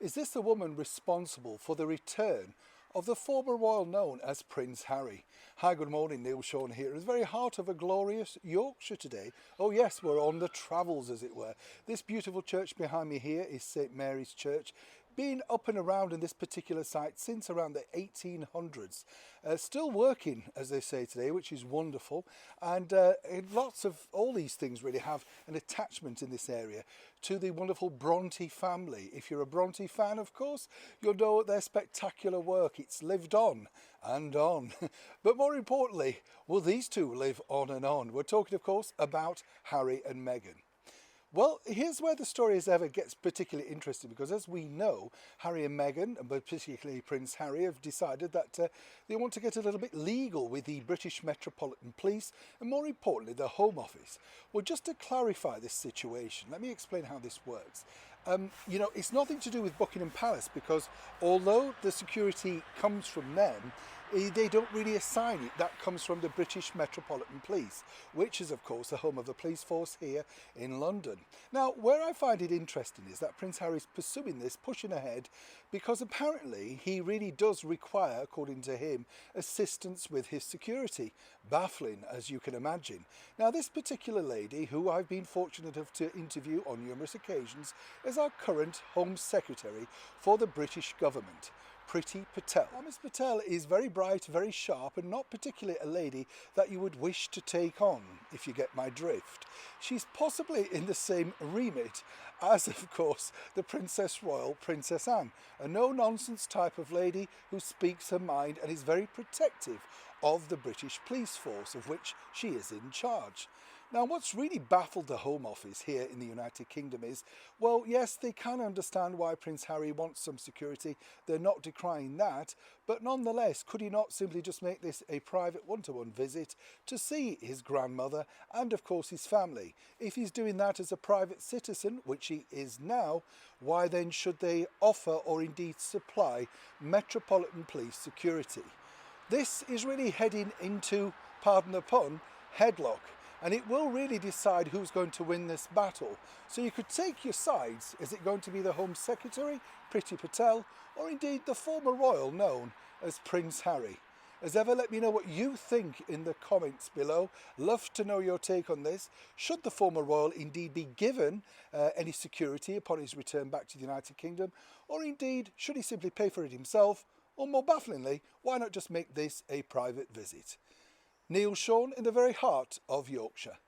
Is this the woman responsible for the return of the former royal known as Prince Harry? Hi, good morning, Neil Sean here. It's the very heart of a glorious Yorkshire today. Oh yes, we're on the travels as it were. This beautiful church behind me here is St Mary's Church. Been up and around in this particular site since around the 1800s. Still working, as they say today, which is wonderful. And lots of all these things really have an attachment in this area to the wonderful Bronte family. If you're a Bronte fan, of course, you'll know their spectacular work. It's lived on and on. But more importantly, will these two live on and on? We're talking, of course, about Harry and Meghan. Well, here's where the story as ever gets particularly interesting, because as we know, Harry and Meghan, and particularly Prince Harry, have decided that they want to get a little bit legal with the British Metropolitan Police and, more importantly, the Home Office. Well, just to clarify this situation, let me explain how this works. It's nothing to do with Buckingham Palace, because although the security comes from them, they don't really assign it. That comes from the British Metropolitan Police, which is, of course, the home of the police force here in London. Now, where I find it interesting is that Prince Harry's pursuing this, pushing ahead, because apparently he really does require, according to him, assistance with his security. Baffling, as you can imagine. Now, this particular lady, who I've been fortunate enough to interview on numerous occasions, is our current Home Secretary for the British government. Priti Patel. Now, Miss Patel is very bright, very sharp, and not particularly a lady that you would wish to take on, if you get my drift. She's possibly in the same remit as, of course, the Princess Royal, Princess Anne, a no-nonsense type of lady who speaks her mind and is very protective of the British police force, of which she is in charge. Now, what's really baffled the Home Office here in the United Kingdom is, well, yes, they can understand why Prince Harry wants some security. They're not decrying that. But nonetheless, could he not simply just make this a private one-to-one visit to see his grandmother and, of course, his family? If he's doing that as a private citizen, which he is now, why then should they offer or indeed supply Metropolitan Police security? This is really heading into, pardon the pun, headlock. And it will really decide who's going to win this battle. So you could take your sides. Is it going to be the Home Secretary, Priti Patel, or indeed the former royal known as Prince Harry? As ever, let me know what you think in the comments below. Love to know your take on this. Should the former royal indeed be given any security upon his return back to the United Kingdom? Or indeed, should he simply pay for it himself? Or more bafflingly, why not just make this a private visit? Neil Sean in the very heart of Yorkshire.